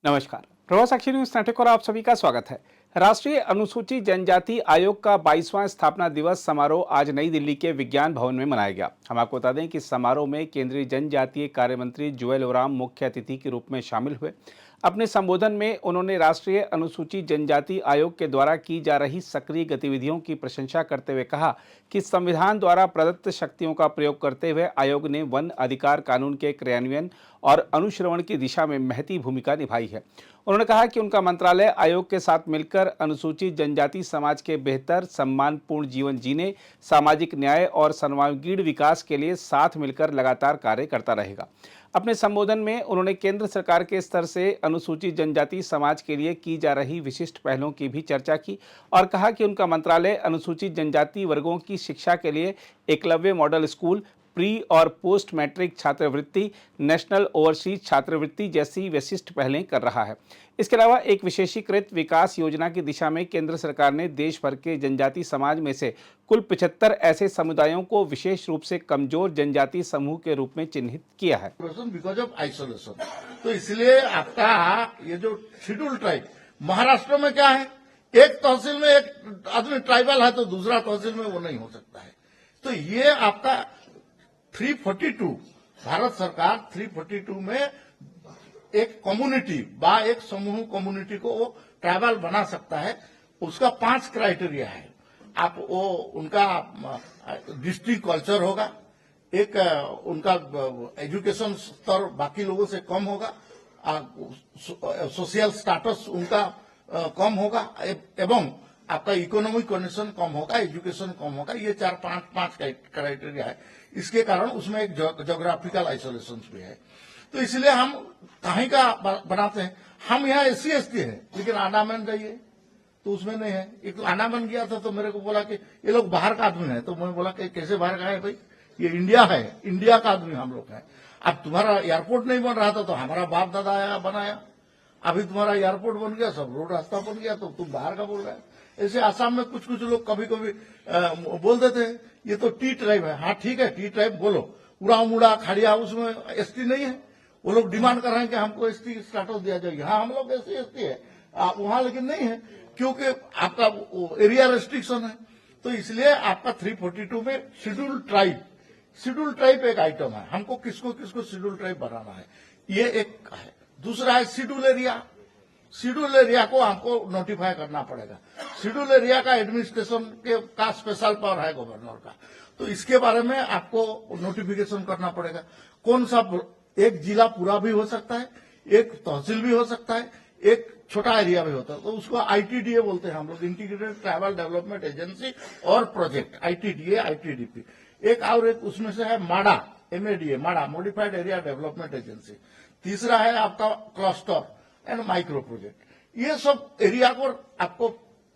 नमस्कार, प्रभा साक्षी news network और आप सभी का स्वागत है। राष्ट्रीय अनुसूचित जनजाति आयोग का 22वां स्थापना दिवस समारोह आज नई दिल्ली के विज्ञान भवन में मनाया गया। हम आपको बता दें कि समारोह में केंद्रीय जनजातीय कार्य मंत्री जुएल ओराम मुख्य अतिथि के रूप में शामिल हुए। अपने संबोधन में उन्होंने राष्ट्रीय अनुसूचित जनजाति आयोग के द्वारा की जा रही सक्रिय गतिविधियों की प्रशंसा करते हुए कहा कि संविधान द्वारा प्रदत्त शक्तियों का प्रयोग करते हुए आयोग ने वन अधिकार कानून के क्रियान्वयन और अनुश्रवण की दिशा में महती भूमिका निभाई है। उन्होंने कहा कि उनका मंत्रालय आयोग के साथ मिलकर अनुसूचित जनजाति समाज के बेहतर सम्मानपूर्ण जीवन जीने, सामाजिक न्याय और सर्वांगीण विकास के लिए साथ मिलकर लगातार कार्य करता रहेगा। अपने संबोधन में उन्होंने केंद्र सरकार के स्तर से अनुसूचित जनजाति समाज के लिए की जा रही विशिष्ट पहलों की भी चर्चा की और कहा कि उनका मंत्रालय अनुसूचित जनजाति वर्गों की शिक्षा के लिए एकलव्य मॉडल स्कूल, प्री और पोस्ट मैट्रिक छात्रवृत्ति, नेशनल ओवरसीज छात्रवृत्ति जैसी विशिष्ट पहलें कर रहा है। इसके अलावा एक विशेषीकृत विकास योजना की दिशा में केंद्र सरकार ने देश भर के जनजाति समाज में से कुल 75 ऐसे समुदायों को विशेष रूप से कमजोर जनजाति समूह के रूप में चिन्हित किया है। बिकॉज ऑफ आइसोलेशन, तो इसलिए आपका ये जो शेड्यूल ट्राइब महाराष्ट्र में क्या है, एक तहसील में एक आदमी ट्राइबल है तो दूसरा तहसील में वो नहीं हो सकता है। तो ये आपका 342 भारत सरकार 342 में एक कम्युनिटी बा एक समूह कम्युनिटी को वो ट्राइबल बना सकता है। उसका 5 क्राइटेरिया है। आप वो उनका डिस्ट्रिक्ट कल्चर होगा, एक उनका एजुकेशन स्तर बाकी लोगों से कम होगा, सोशल स्टेटस उनका कम होगा एवं आपका इकोनॉमिक कंडीशन कम होगा, एजुकेशन कम होगा। ये 4-5 क्राइटेरिया है। इसके कारण उसमें एक ज्योग्राफिकल आइसोलेशन भी है। तो इसलिए हम कहीं का बनाते हैं। हम यहाँ SC/ST है, लेकिन अंडमान जाइए तो उसमें नहीं है। एक अंडमान गया था तो मेरे को बोला कि ये लोग बाहर का आदमी है, तो मैं बोला कि कैसे बाहर का है भाई, ये इंडिया है, इंडिया का आदमी हम लोग हैं। अब तुम्हारा एयरपोर्ट नहीं बन रहा था तो हमारा बाप दादा आया बनाया, अभी तुम्हारा एयरपोर्ट बन गया, सब रोड रास्ता बन गया, तो तुम बाहर का बोल रहे हैं। ऐसे आसाम में कुछ कुछ लोग कभी कभी बोल देते हैं ये तो टी ट्राइब है। हाँ ठीक है, टी ट्राइब बोलो, उड़ा मुड़ा खाड़िया उसमें ST नहीं है। वो लोग डिमांड कर रहे हैं कि हमको ST स्टेटस दिया जाए। हाँ हम लोग SC/ST है, वहां लेकिन नहीं है क्योंकि आपका एरिया रेस्ट्रिक्शन है। तो इसलिए आपका 342 में शेड्यूल ट्राइब एक आइटम है। हमको किसको किसको शेड्यूल ट्राइब बनाना है, ये एक है। दूसरा है शेड्यूल एरिया को हमको नोटिफाई करना पड़ेगा। शेड्यूल एरिया का एडमिनिस्ट्रेशन का स्पेशल पावर है गवर्नर का, तो इसके बारे में आपको नोटिफिकेशन करना पड़ेगा। कौन सा एक जिला पूरा भी हो सकता है, एक तहसील भी हो सकता है, एक छोटा एरिया भी होता है, तो उसको ITDA बोलते हैं हम लोग, इंटीग्रेटेड ट्राइबल डेवलपमेंट एजेंसी और प्रोजेक्ट, ITDA ITDP। एक और एक उसमें से है MADA MADA माडा मॉडिफाइड एरिया डेवलपमेंट एजेंसी। तीसरा है आपका क्लस्टर एंड माइक्रो प्रोजेक्ट। ये सब एरिया को आपको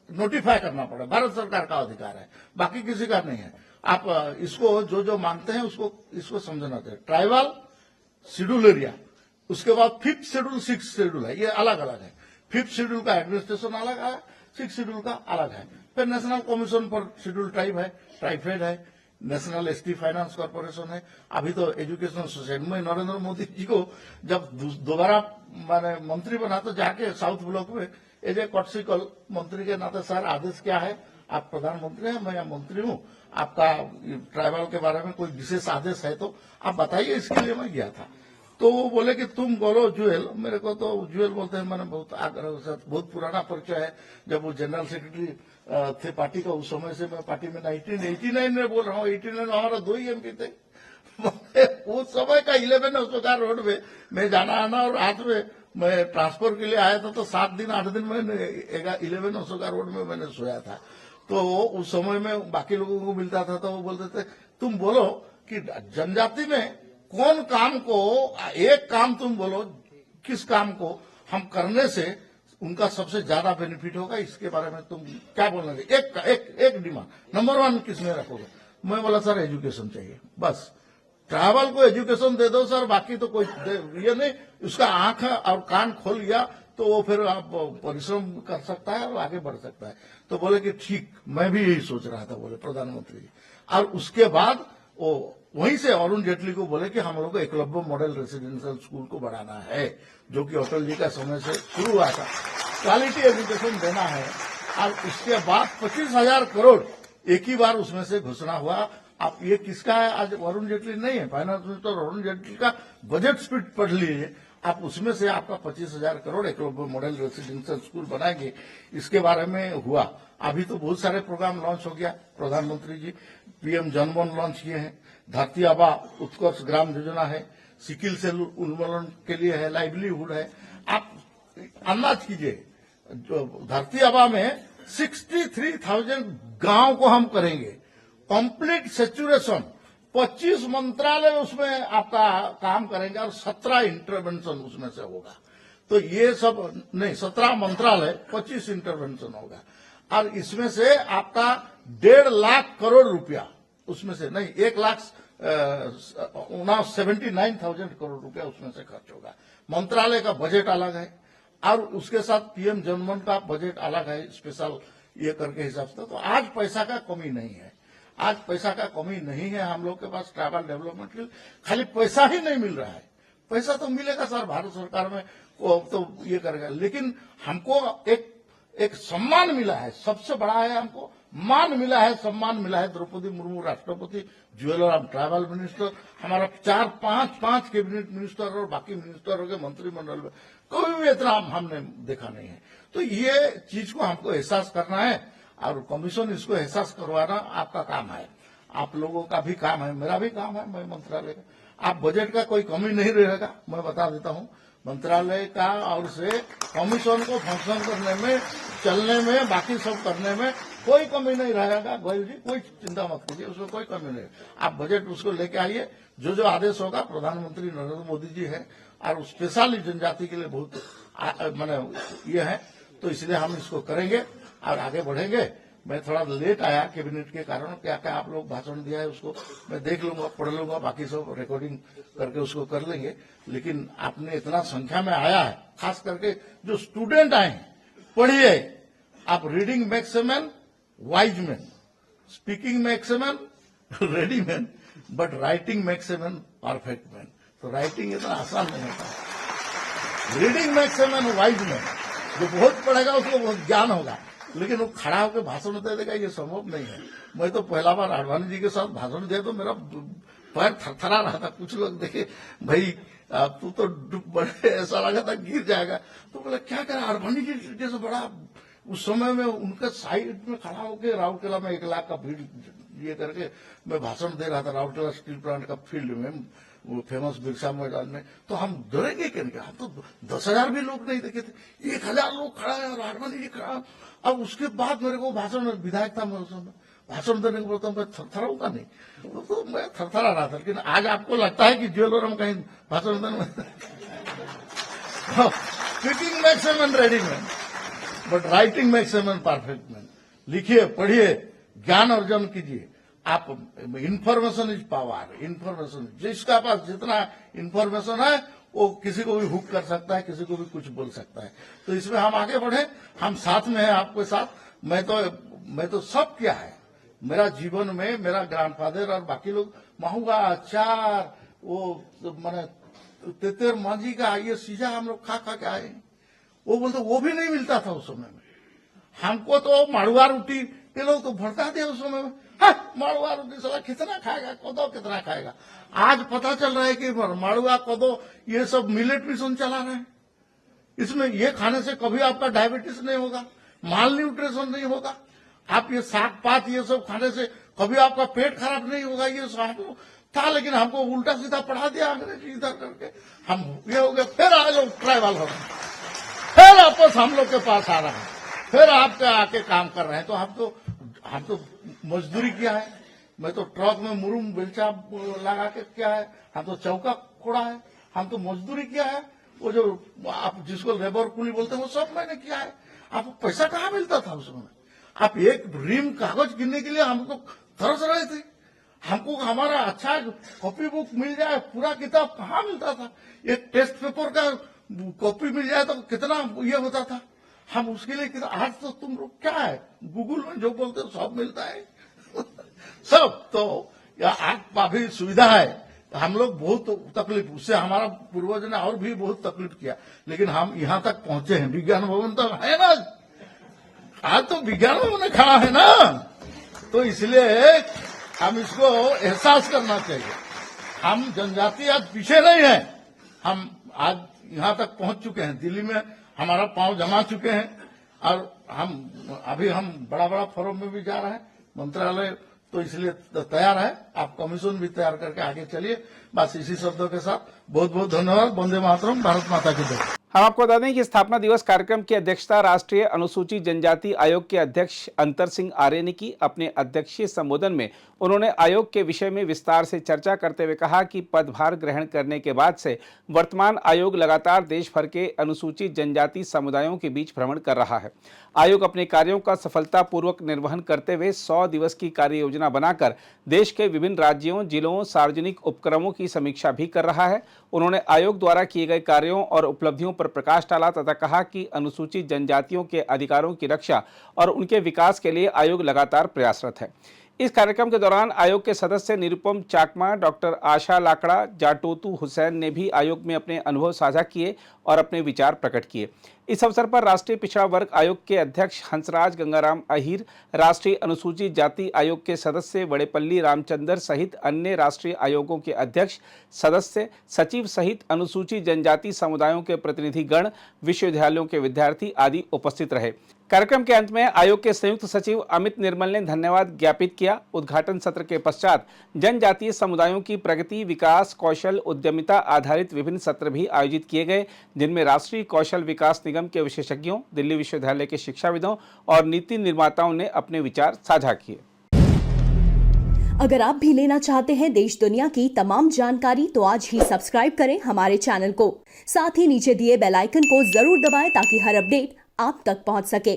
नोटिफाई करना पड़ेगा, भारत सरकार का अधिकार है, बाकी किसी का नहीं है। आप इसको जो जो मानते हैं उसको इसको समझना चाहिए। ट्राइबल शेड्यूल एरिया, उसके बाद 5th शेड्यूल 6th शेड्यूल है, ये अलग अलग है। 5th शेड्यूल का एडमिनिस्ट्रेशन अलग है, 6th शेड्यूल का अलग है। फिर national commission for schedule tribe है, ट्राइफेड है, नेशनल ST फाइनेंस कॉर्पोरेशन है। अभी तो एजुकेशन सोसाइटी में नरेंद्र मोदी जी को जब दोबारा मैंने मंत्री बना तो जाके साउथ ब्लॉक में एज ए कॉट्सिकल मंत्री के नाते सर आदेश क्या है, आप प्रधानमंत्री हैं, मैं मंत्री हूं, आपका ट्राइबल के बारे में कोई विशेष आदेश है तो आप बताइए। इसके लिए मैं गया था तो वो बोले कि तुम बोलो जुएल। मेरे को तो जुएल बोलते हैं, मैंने बहुत आग्रह से, बहुत पुराना परिचय है। जब वो जनरल सेक्रेटरी थे पार्टी का, उस समय से मैं पार्टी में 1989 में बोल रहा हूँ। 89 में हमारा 2 ही MP थे। उस समय का 11 अशोका रोड में मैं जाना आना, और रात में मैं ट्रांसफर के लिए आया था तो 7 दिन 8 दिन मैंने 11 अशोका रोड में मैंने सोया था। तो उस समय में बाकी लोगों को मिलता था तो वो बोलते थे तुम बोलो कि जनजाति में कौन काम को, एक काम तुम बोलो किस काम को हम करने से उनका सबसे ज्यादा बेनिफिट होगा, इसके बारे में तुम क्या बोलना चाहिए। एक डिमांड नंबर 1 किसमें रखोगे। मैं बोला सर एजुकेशन चाहिए, बस ट्रैवल को एजुकेशन दे दो सर, बाकी तो कोई ये नहीं। उसका आंख और कान खोल गया तो वो फिर आप परिश्रम कर सकता है और आगे बढ़ सकता है। तो बोले कि ठीक, मैं भी यही सोच रहा था, बोले प्रधानमंत्री जी। और उसके बाद वो वहीं से अरुण जेटली को बोले कि हम लोग को एकलव्य मॉडल रेसिडेंशियल स्कूल को बढ़ाना है, जो कि अटल जी का समय से शुरू हुआ था। क्वालिटी एजुकेशन देना है। और उसके बाद 25,000 करोड़ एक ही बार उसमें से घोषणा हुआ। आप ये किसका है? आज अरुण जेटली नहीं है, फाइनेंस मिनिस्टर अरुण जेटली का बजट स्पीच पढ़ लीजिए आप, उसमें से आपका 25,000 crore Eklavya model residential school बनाएंगे, इसके बारे में हुआ। अभी तो बहुत सारे प्रोग्राम लॉन्च हो गया। प्रधानमंत्री जी पीएम जनमन लॉन्च किए हैं, धरती आबा उत्कर्ष ग्राम योजना है, सिकिल सेल उन्मूलन के लिए है, लाइवलीहुड है। आप अंदाज कीजिए, जो धरती आबा में 63,000 गांव को हम करेंगे कंप्लीट सेचुरेशन, 25 मंत्रालय उसमें आपका काम करेंगे और 17 इंटरवेंशन उसमें से होगा। तो ये सब नहीं, 17 मंत्रालय, 25 इंटरवेंशन होगा। और इसमें से आपका 1.5 लाख करोड़ रुपया, उसमें से नहीं, 1,79,000 करोड़ रुपया उसमें से खर्च होगा। मंत्रालय का बजट अलग है और उसके साथ पीएम जनमन का बजट अलग है, स्पेशल ये करके हिसाब से। तो आज पैसा का कमी नहीं है, आज पैसा का कमी नहीं है हम लोग के पास ट्राइबल डेवलपमेंट के लिए। खाली पैसा ही नहीं मिल रहा है, पैसा तो मिलेगा सर, भारत सरकार में तो ये करेगा, लेकिन हमको एक सम्मान मिला है, सबसे बड़ा है हमको मान मिला है, सम्मान मिला है। द्रौपदी मुर्मू राष्ट्रपति, जुएल ओराम ट्राइबल मिनिस्टर, हमारा 4-5 कैबिनेट मिनिस्टर और बाकी मिनिस्टरों के मंत्रिमंडल में कोई भी इतना हमने देखा नहीं है। तो ये चीज को हमको एहसास करना है और कमीशन इसको एहसास करवाना आपका काम है, आप लोगों का भी काम है, मेरा भी काम है। मैं मंत्रालय का, आप बजट का कोई कमी नहीं रहेगा, मैं बता देता हूं। मंत्रालय का और से कमीशन को फंक्शन करने में, चलने में, बाकी सब करने में कोई कमी नहीं रहेगा। गोयल जी कोई चिंता मत कीजिए, उसमें कोई कमी नहीं। आप बजट उसको लेके आइए, जो आदेश होगा, प्रधानमंत्री नरेंद्र मोदी जी है और स्पेशली जनजाति के लिए बहुत माने ये है, तो इसलिए हम इसको करेंगे और आगे बढ़ेंगे। मैं थोड़ा लेट आया कैबिनेट के कारण, क्या क्या आप लोग भाषण दिया है उसको मैं देख लूंगा, पढ़ लूंगा, बाकी सब रिकॉर्डिंग करके उसको कर लेंगे। लेकिन आपने इतना संख्या में आया है, खास करके जो स्टूडेंट आए हैं, पढ़िए आप। Reading makes a man wise man, speaking makes a man ready man, but writing makes a man perfect man. तो राइटिंग इतना आसान नहीं होता है। Reading makes a man wise man, जो बहुत पढ़ेगा उसको बहुत ज्ञान होगा, लेकिन वो खड़ा होकर भाषण दे देगा, ये संभव नहीं है। मैं तो पहला बार आडवाणी जी के साथ भाषण दिया तो मेरा पैर थरथरा रहा था। कुछ लोग देखे, भाई तू तो बड़े, ऐसा लगा था गिर जाएगा। तो बोला क्या करें, आडवाणी जी जैसे बड़ा, उस समय में उनके साइड में खड़ा होकर राउरकेला में 1 लाख का भीड़ ये करके मैं भाषण दे रहा था, राउरकेला स्टील प्लांट का फील्ड में, वो फेमस बिरसा मैदान में। तो हम डरेंगे क्या? हम तो 10,000 भी लोग नहीं देखे थे, 1,000 लोग खड़ा है और आडवाणी जी खड़ा। अब उसके बाद मेरे को भाषण, विधायक था मैं उस समय, भाषण देने को बोलता हूँ, मैं थरथराऊंगा नहीं, तो मैं थरथरा रहा था। लेकिन आज आपको लगता है कि जेल और हम कहीं भाषण देने में speaking makes a man ready man, but writing makes a man perfect man. लिखिए, पढ़िए, ज्ञान अर्जन कीजिए। आप इंफॉर्मेशन इज पावर, इंफॉर्मेशन, जिसका पास जितना इंफॉर्मेशन है वो किसी को भी हुक कर सकता है, किसी को भी कुछ बोल सकता है। तो इसमें हम आगे बढ़े, हम साथ में हैं आपके साथ। मैं तो सब क्या है मेरा जीवन में, मेरा ग्रैंडफादर और बाकी लोग महुआ, अचार, वो मैंने तेतर मांझी का ये सीजा हम लोग खा के आए। वो बोलते वो भी नहीं मिलता था उस समय में। हमको तो माड़ुआ रोटी ये लोग तो भड़का दिया उस समय में, माड़ुआ रोटी साला कितना खाएगा, कोदो कितना खाएगा। आज पता चल रहा है कि माड़ुआ, कोदो ये सब मिलेट मिशन चला रहे हैं। इसमें ये खाने से कभी आपका डायबिटीज नहीं होगा, माल न्यूट्रिशन नहीं होगा। आप ये साग पात ये सब खाने से कभी आपका पेट खराब नहीं होगा। ये सब था, लेकिन हमको उल्टा सीधा पढ़ा दिया अंग्रेजी इधर करके। हम ये हो गए, फिर आ लोग ट्राइबल हो गए, फिर वापस हम लोग के पास आ रहा है, फिर आपके आके काम कर रहे हैं। तो हम तो मजदूरी किया है। मैं तो ट्रक में मुरुम बेलचा लगा के किया है, हम तो चौका खोड़ा है, हम तो मजदूरी किया है। वो जो आप जिसको लेबर कुली बोलते हैं वो सब मैंने किया है। आपको पैसा कहाँ मिलता था उस समय? आप एक रीम कागज गिनने के लिए हम तो तरस रहे थे। हमको हमारा अच्छा कॉपी बुक मिल जाए, पूरा किताब कहाँ मिलता था। एक टेस्ट पेपर का कॉपी मिल जाए तो कितना ये होता था। हम उसके लिए आज तो तुम लोग क्या है, गूगल में जो बोलते हो सब मिलता है सब। तो या आज का भी सुविधा है। हम लोग बहुत तकलीफ, उससे हमारा पूर्वज ने और भी बहुत तकलीफ किया, लेकिन हम यहाँ तक पहुंचे हैं। विज्ञान भवन तो है ना, आज तो विज्ञान भवन खड़ा है ना, तो इसलिए हम इसको एहसास करना चाहिए। हम जनजाति आज पीछे नहीं है, हम आज यहाँ तक पहुंच चुके हैं। दिल्ली में हमारा पांव जमा चुके हैं और हम बड़ा बड़ा फोरम में भी जा रहे हैं, मंत्रालय तो इसलिए तैयार है। आप कमीशन भी तैयार करके आगे चलिए। बस इसी शब्दों के साथ बहुत बहुत धन्यवाद। वंदे मातरम, भारत माता की जय। हम आपको बता दें कि स्थापना दिवस कार्यक्रम की अध्यक्षता राष्ट्रीय अनुसूचित जनजाति आयोग के अध्यक्ष अंतर सिंह आर्य ने की। अपने अध्यक्षीय संबोधन में उन्होंने आयोग के विषय में विस्तार से चर्चा करते हुए कहा कि पदभार ग्रहण करने के बाद से वर्तमान आयोग लगातार देश भर के अनुसूचित जनजाति समुदायों के बीच भ्रमण कर रहा है। आयोग अपने कार्यों का सफलतापूर्वक निर्वहन करते हुए 100 दिवस की कार्य योजना बनाकर देश के विभिन्न राज्यों, जिलों, सार्वजनिक उपक्रमों की समीक्षा भी कर रहा है। उन्होंने आयोग द्वारा किए गए कार्यों और उपलब्धियों पर प्रकाश डाला तथा कहा कि अनुसूचित जनजातियों के अधिकारों की रक्षा और उनके विकास के लिए आयोग लगातार प्रयासरत है। इस कार्यक्रम के दौरान आयोग के सदस्य निरुपम चाकमा, डॉक्टर आशा लाकड़ा, जाटोतू हुसैन ने भी आयोग में अपने अनुभव साझा किए और अपने विचार प्रकट किए। इस अवसर पर राष्ट्रीय पिछड़ा वर्ग आयोग के अध्यक्ष हंसराज गंगाराम अहिर, राष्ट्रीय अनुसूचित जाति आयोग के सदस्य वड़ेपल्ली रामचंद्र सहित अन्य राष्ट्रीय आयोगों के अध्यक्ष, सदस्य, सचिव सहित अनुसूचित जनजाति समुदायों के प्रतिनिधिगण, विश्वविद्यालयों के विद्यार्थी आदि उपस्थित रहे। कार्यक्रम के अंत में आयोग के संयुक्त सचिव अमित निर्मल ने धन्यवाद ज्ञापित किया। उद्घाटन सत्र के पश्चात जनजातीय समुदायों की प्रगति, विकास, कौशल, उद्यमिता आधारित विभिन्न सत्र भी आयोजित किए गए, जिनमें राष्ट्रीय कौशल विकास निगम के विशेषज्ञों, दिल्ली विश्वविद्यालय के शिक्षाविदों और नीति निर्माताओं ने अपने विचार साझा किए। अगर आप भी लेना चाहते हैं देश दुनिया की तमाम जानकारी तो आज ही सब्सक्राइब करें हमारे चैनल को। साथ ही नीचे दिए बेल आइकन को जरूर दबाएं ताकि हर अपडेट आप तक पहुंच सके।